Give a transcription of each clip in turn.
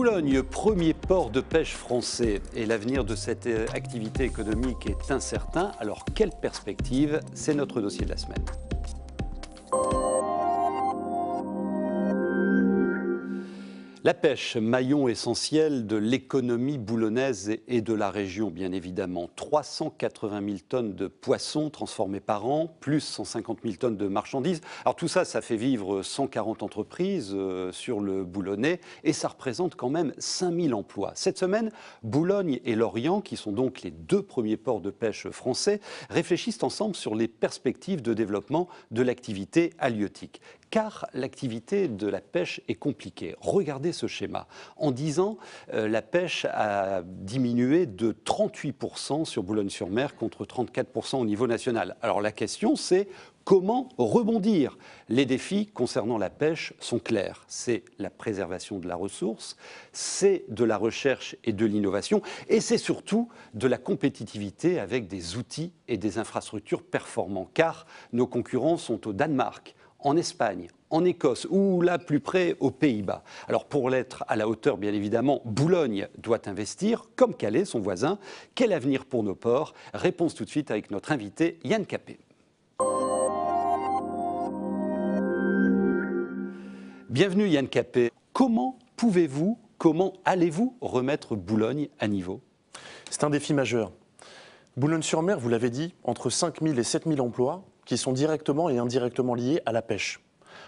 Boulogne, premier port de pêche français, et l'avenir de cette activité économique est incertain. Alors, quelle perspective? C'est notre dossier de la semaine. La pêche, maillon essentiel de l'économie boulonnaise et de la région, bien évidemment. 380 000 tonnes de poissons transformés par an, plus 150 000 tonnes de marchandises. Alors tout ça, ça fait vivre 140 entreprises sur le Boulonnais et ça représente quand même 5 000 emplois. Cette semaine, Boulogne et Lorient, qui sont donc les deux premiers ports de pêche français, réfléchissent ensemble sur les perspectives de développement de l'activité halieutique. Car l'activité de la pêche est compliquée. Regardez ce schéma. En 10 ans, la pêche a diminué de 38% sur Boulogne-sur-Mer contre 34% au niveau national. Alors la question, c'est comment rebondir? Les défis concernant la pêche sont clairs. C'est la préservation de la ressource, c'est de la recherche et de l'innovation, et c'est surtout de la compétitivité avec des outils et des infrastructures performants. Car nos concurrents sont au Danemark, en Espagne, en Écosse ou là plus près aux Pays-Bas. Alors pour l'être à la hauteur, bien évidemment, Boulogne doit investir, comme Calais, son voisin. Quel avenir pour nos ports? Réponse tout de suite avec notre invité Yann Capet. Bienvenue Yann Capet. Comment allez-vous remettre Boulogne à niveau? C'est un défi majeur. Boulogne-sur-Mer, vous l'avez dit, entre 5 000 et 7 000 emplois qui sont directement et indirectement liés à la pêche.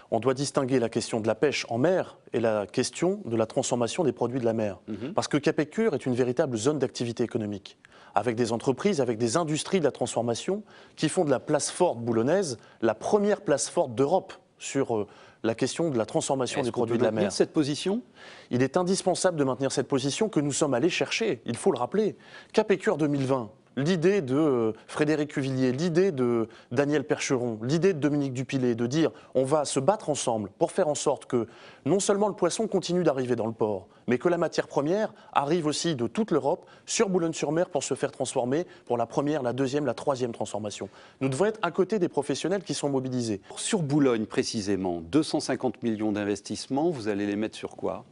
On doit distinguer la question de la pêche en mer et la question de la transformation des produits de la mer. Parce que Capécure est une véritable zone d'activité économique, avec des entreprises, avec des industries de la transformation qui font de la place forte boulonnaise la première place forte d'Europe sur la question de la transformation des produits de la mer. Maintenir cette position? Il est indispensable de maintenir cette position que nous sommes allés chercher, il faut le rappeler. Capécure 2020, l'idée de Frédéric Cuvillier, l'idée de Daniel Percheron, l'idée de Dominique Dupilet, de dire on va se battre ensemble pour faire en sorte que non seulement le poisson continue d'arriver dans le port, mais que la matière première arrive aussi de toute l'Europe sur Boulogne-sur-Mer pour se faire transformer pour la première, la deuxième, la troisième transformation. Nous devons être à côté des professionnels qui sont mobilisés. Sur Boulogne précisément, 250 millions d'investissements, vous allez les mettre sur quoi?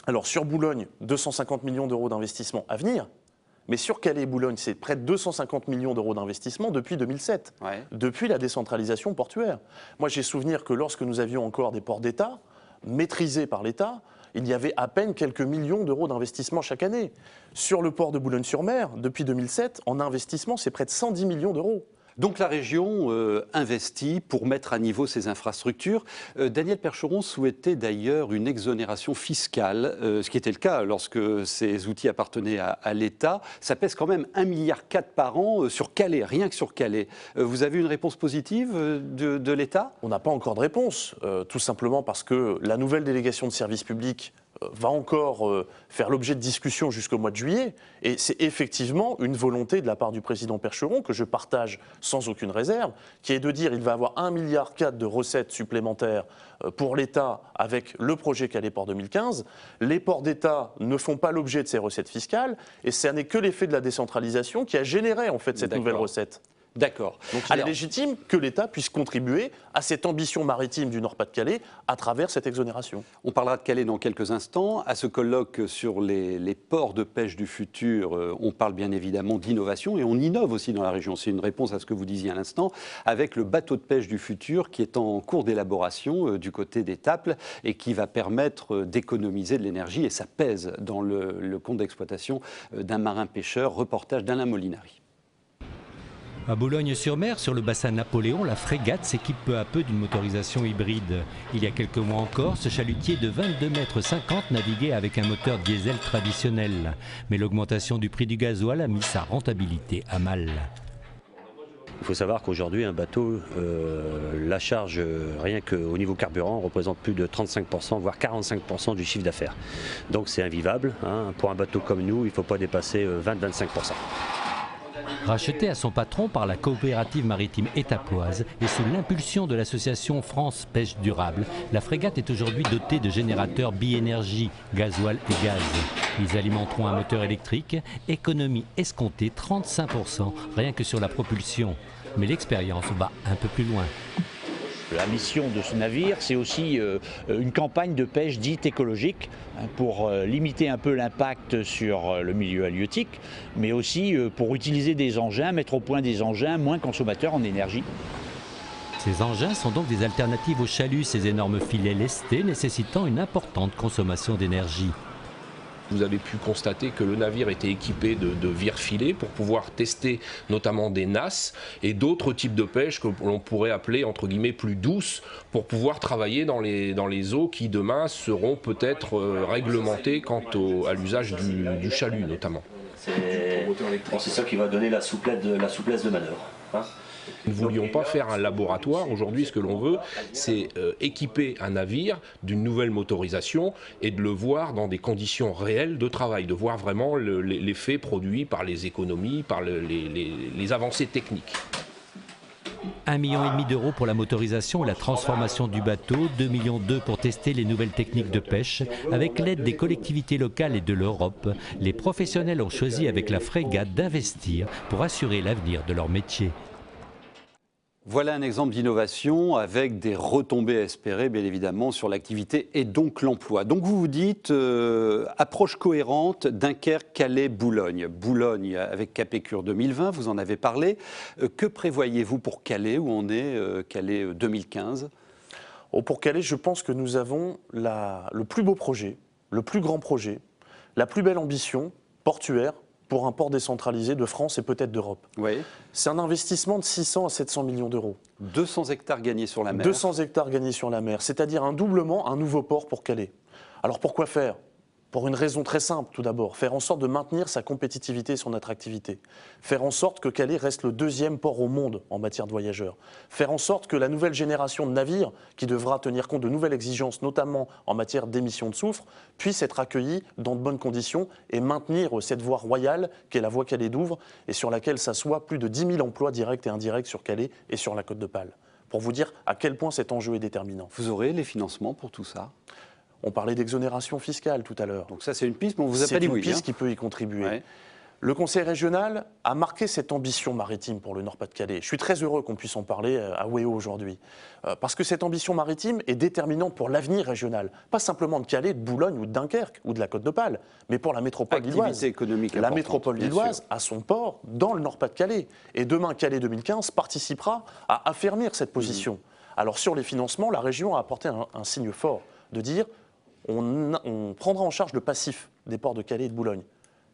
Alors sur Boulogne, 250 millions d'euros d'investissement à venir. Mais sur Calais et Boulogne, c'est près de 250 millions d'euros d'investissement depuis 2007, depuis la décentralisation portuaire. Moi, j'ai souvenir que lorsque nous avions encore des ports d'État, maîtrisés par l'État, il y avait à peine quelques millions d'euros d'investissement chaque année. Sur le port de Boulogne-sur-Mer, depuis 2007, en investissement, c'est près de 110 millions d'euros. Donc la région investit pour mettre à niveau ses infrastructures. Daniel Percheron souhaitait d'ailleurs une exonération fiscale, ce qui était le cas lorsque ces outils appartenaient à l'État. Ça pèse quand même 1,4 milliard par an sur Calais, rien que sur Calais. Vous avez une réponse positive de l'État? On n'a pas encore de réponse, tout simplement parce que la nouvelle délégation de service public va encore faire l'objet de discussions jusqu'au mois de juillet. Et c'est effectivement une volonté de la part du président Percheron, que je partage sans aucune réserve, qui est de dire qu'il va avoir 1,4 milliard de recettes supplémentaires pour l'État avec le projet Calais Port 2015. Les ports d'État ne font pas l'objet de ces recettes fiscales et ce n'est que l'effet de la décentralisation qui a généré en fait cette nouvelle recette. D'accord. Donc il est légitime que l'État puisse contribuer à cette ambition maritime du Nord-Pas-de-Calais à travers cette exonération. On parlera de Calais dans quelques instants. À ce colloque sur les ports de pêche du futur, on parle bien évidemment d'innovation et on innove aussi dans la région. C'est une réponse à ce que vous disiez à l'instant, avec le bateau de pêche du futur qui est en cours d'élaboration du côté d'Étaples et qui va permettre d'économiser de l'énergie et ça pèse dans le compte d'exploitation d'un marin pêcheur. Reportage d'Alain Molinari. À Boulogne-sur-Mer, sur le bassin Napoléon, la frégate s'équipe peu à peu d'une motorisation hybride. Il y a quelques mois encore, ce chalutier de 22,50 mètres naviguait avec un moteur diesel traditionnel. Mais l'augmentation du prix du gasoil a mis sa rentabilité à mal. Il faut savoir qu'aujourd'hui, un bateau, la charge, rien qu'au niveau carburant, représente plus de 35%, voire 45% du chiffre d'affaires. Donc c'est invivable. Pour un bateau comme nous, il ne faut pas dépasser 20-25%. Rachetée à son patron par la coopérative maritime étaploise et sous l'impulsion de l'association France Pêche Durable, la frégate est aujourd'hui dotée de générateurs bi-énergie, gasoil et gaz. Ils alimenteront un moteur électrique, économie escomptée 35% rien que sur la propulsion. Mais l'expérience va un peu plus loin. La mission de ce navire, c'est aussi une campagne de pêche dite écologique pour limiter un peu l'impact sur le milieu halieutique, mais aussi pour utiliser des engins, mettre au point des engins moins consommateurs en énergie. Ces engins sont donc des alternatives aux chaluts, ces énormes filets lestés nécessitant une importante consommation d'énergie. Vous avez pu constater que le navire était équipé de vire-filets pour pouvoir tester notamment des nasses et d'autres types de pêche que l'on pourrait appeler entre guillemets plus douces pour pouvoir travailler dans les eaux qui demain seront peut-être réglementées quant à l'usage du chalut notamment. C'est ça qui va donner la souplesse de manœuvre. Hein. Nous ne voulions pas faire un laboratoire. Aujourd'hui, ce que l'on veut, c'est équiper un navire d'une nouvelle motorisation et de le voir dans des conditions réelles de travail, de voir vraiment l'effet produit par les économies, par les avancées techniques. 1,5 million d'euros pour la motorisation et la transformation du bateau, 2,2 millions pour tester les nouvelles techniques de pêche. Avec l'aide des collectivités locales et de l'Europe, les professionnels ont choisi avec la frégate d'investir pour assurer l'avenir de leur métier. Voilà un exemple d'innovation avec des retombées à espérer, bien évidemment, sur l'activité et donc l'emploi. Donc vous vous dites, approche cohérente, Dunkerque, Calais, Boulogne. Boulogne avec Capécure 2020, vous en avez parlé. Que prévoyez-vous pour Calais, où on est, Calais 2015 ? Pour Calais, je pense que nous avons le plus beau projet, le plus grand projet, la plus belle ambition portuaire pour un port décentralisé de France et peut-être d'Europe. Oui. C'est un investissement de 600 à 700 millions d'euros. 200 hectares gagnés sur la mer. 200 hectares gagnés sur la mer, c'est-à-dire un doublement, un nouveau port pour Calais. Alors pourquoi faire ? Pour une raison très simple, tout d'abord, faire en sorte de maintenir sa compétitivité et son attractivité. Faire en sorte que Calais reste le 2e port au monde en matière de voyageurs. Faire en sorte que la nouvelle génération de navires, qui devra tenir compte de nouvelles exigences, notamment en matière d'émissions de soufre, puisse être accueillie dans de bonnes conditions et maintenir cette voie royale qu'est la voie Calais-Douvres et sur laquelle s'assoient plus de 10 000 emplois directs et indirects sur Calais et sur la Côte de Pâle. Pour vous dire à quel point cet enjeu est déterminant. Vous aurez les financements pour tout ça ? On parlait d'exonération fiscale tout à l'heure. Donc ça, c'est une piste, mais on vous a pas dit oui. C'est une piste qui peut y contribuer. Ouais. Le Conseil régional a marqué cette ambition maritime pour le Nord-Pas-de-Calais. Je suis très heureux qu'on puisse en parler à WEO aujourd'hui. Parce que cette ambition maritime est déterminante pour l'avenir régional. Pas simplement de Calais, de Boulogne ou de Dunkerque ou de la Côte de Pâle, mais pour la métropole lilloise. Économique la métropole lilloise a son port dans le Nord-Pas-de-Calais. Et demain, Calais 2015 participera à affermir cette position. Alors sur les financements, la région a apporté un signe fort de dire on prendra en charge le passif des ports de Calais et de Boulogne.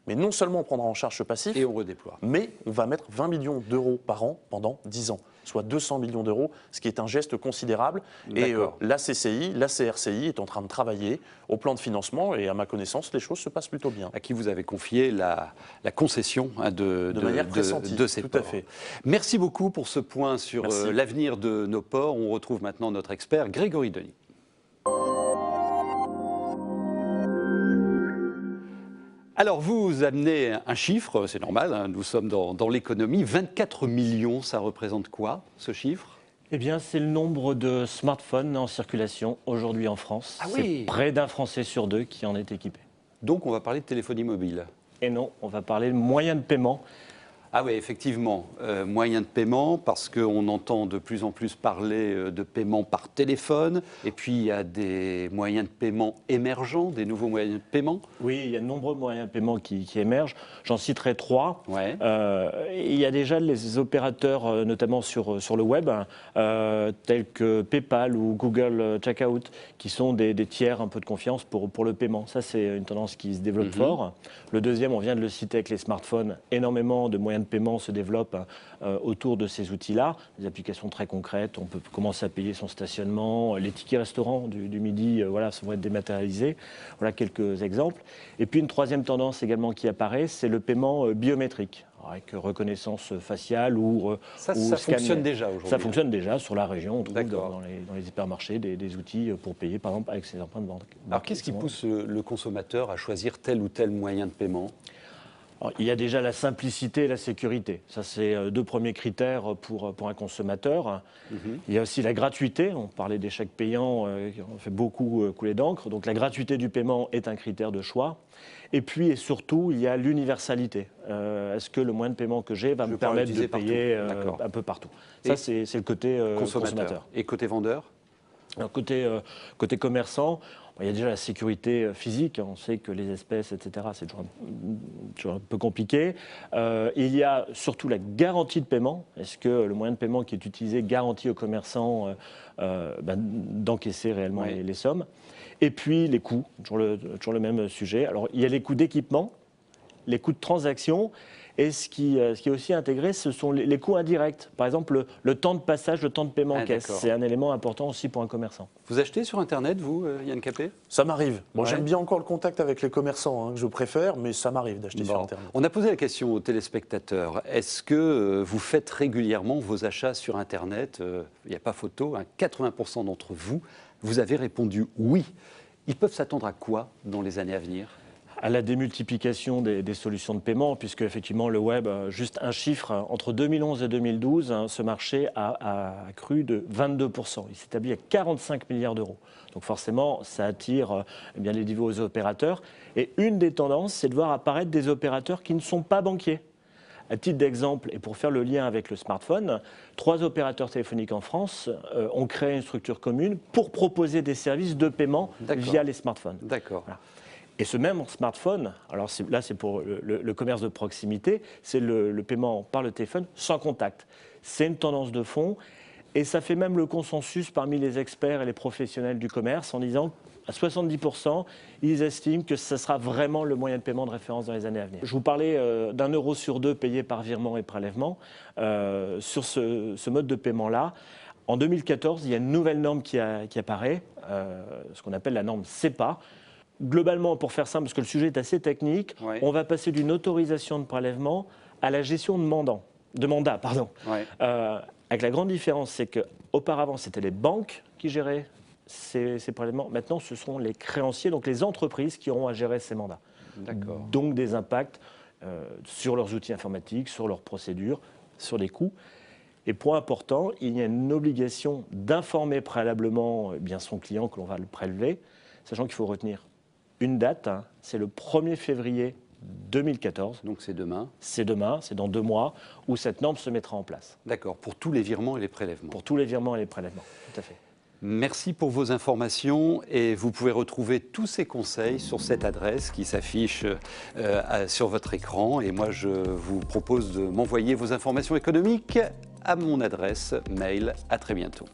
Mais non seulement on prendra en charge ce passif, et on redéploie. Mais on va mettre 20 millions d'euros par an pendant 10 ans, soit 200 millions d'euros, ce qui est un geste considérable. Et la CCI, la CRCI est en train de travailler au plan de financement et à ma connaissance, les choses se passent plutôt bien. À qui vous avez confié la concession de manière pressentie, de ces tout ports. à fait. Merci beaucoup pour ce point sur l'avenir de nos ports. On retrouve maintenant notre expert Grégory Denis. Alors, vous amenez un chiffre, c'est normal, hein, nous sommes dans l'économie. 24 millions, ça représente quoi, ce chiffre ? Eh bien, c'est le nombre de smartphones en circulation aujourd'hui en France. Ah oui. C'est près d'un Français sur 2 qui en est équipé. Donc, on va parler de téléphonie mobile. Et non, on va parler de moyens de paiement. Ah oui, effectivement, moyens de paiement, parce qu'on entend de plus en plus parler de paiement par téléphone, et puis il y a des moyens de paiement émergents, des nouveaux moyens de paiement. Oui, il y a de nombreux moyens de paiement qui émergent. J'en citerai 3. Ouais. Il y a déjà les opérateurs, notamment sur le web, tels que PayPal ou Google Checkout, qui sont des tiers un peu de confiance pour le paiement. Ça, c'est une tendance qui se développe fort. Le deuxième, on vient de le citer avec les smartphones, énormément de moyens de paiement se développent autour de ces outils-là. Des applications très concrètes, on peut commencer à payer son stationnement, les tickets restaurants du midi, voilà, vont être dématérialisés. Voilà quelques exemples. Et puis une troisième tendance également qui apparaît, c'est le paiement biométrique, avec reconnaissance faciale ou ça scan. fonctionne déjà aujourd'hui. Ça fonctionne déjà sur la région. On trouve dans les hypermarchés des outils pour payer, par exemple, avec ses empreintes bancaires. Alors qu'est-ce qui pousse le consommateur à choisir tel ou tel moyen de paiement ? Alors, il y a déjà la simplicité et la sécurité. Ça, c'est 2 premiers critères pour un consommateur. Il y a aussi la gratuité. On parlait des chèques payants qui ont fait beaucoup couler d'encre. Donc la gratuité du paiement est un critère de choix. Et puis et surtout, il y a l'universalité. Est-ce que le moyen de paiement que j'ai va me permettre de payer un peu partout? Ça, c'est le côté consommateur. Et côté vendeur? Alors, côté commerçant, il y a déjà la sécurité physique. On sait que les espèces, etc., c'est toujours un peu compliqué. Il y a surtout la garantie de paiement. Est-ce que le moyen de paiement qui est utilisé garantit aux commerçants d'encaisser réellement les sommes? Et puis les coûts, toujours le même sujet. Alors, il y a les coûts d'équipement, les coûts de transaction. Et ce qui est aussi intégré, ce sont les coûts indirects. Par exemple, le temps de passage, le temps de paiement en caisse. C'est un élément important aussi pour un commerçant. Vous achetez sur Internet, vous, Yann Capet? Ça m'arrive. Bon, j'aime bien encore le contact avec les commerçants, que je préfère, mais ça m'arrive d'acheter sur Internet. On a posé la question aux téléspectateurs. Est-ce que vous faites régulièrement vos achats sur Internet? Il n'y a pas photo. 80% d'entre vous, vous avez répondu oui. Ils peuvent s'attendre à quoi dans les années à venir? À la démultiplication des solutions de paiement, puisque effectivement le web, juste un chiffre, entre 2011 et 2012, ce marché a cru de 22%. Il s'est établi à 45 milliards d'euros. Donc forcément, ça attire bien les nouveaux opérateurs. Et une des tendances, c'est de voir apparaître des opérateurs qui ne sont pas banquiers. À titre d'exemple, et pour faire le lien avec le smartphone, 3 opérateurs téléphoniques en France ont créé une structure commune pour proposer des services de paiement via les smartphones. D'accord. Voilà. Et ce même smartphone, alors là c'est pour le commerce de proximité, c'est le paiement par le téléphone sans contact. C'est une tendance de fond et ça fait même le consensus parmi les experts et les professionnels du commerce en disant à 70%, ils estiment que ce sera vraiment le moyen de paiement de référence dans les années à venir. Je vous parlais d'1 euro sur 2 payé par virement et prélèvement. Sur ce mode de paiement-là, en 2014, il y a une nouvelle norme qui apparaît, ce qu'on appelle la norme SEPA. Globalement, pour faire simple, parce que le sujet est assez technique, on va passer d'une autorisation de prélèvement à la gestion de mandat. Avec la grande différence, c'est qu'auparavant, c'était les banques qui géraient ces prélèvements. Maintenant, ce sont les créanciers, donc les entreprises qui auront à gérer ces mandats. Donc des impacts sur leurs outils informatiques, sur leurs procédures, sur les coûts. Et point important, il y a une obligation d'informer préalablement son client que l'on va le prélever, sachant qu'il faut retenir une date, c'est le 1er février 2014. Donc c'est demain. C'est demain, c'est dans 2 mois, où cette norme se mettra en place. D'accord, pour tous les virements et les prélèvements. Pour tous les virements et les prélèvements, tout à fait. Merci pour vos informations et vous pouvez retrouver tous ces conseils sur cette adresse qui s'affiche sur votre écran. Et moi, je vous propose de m'envoyer vos informations économiques à mon adresse mail. À très bientôt.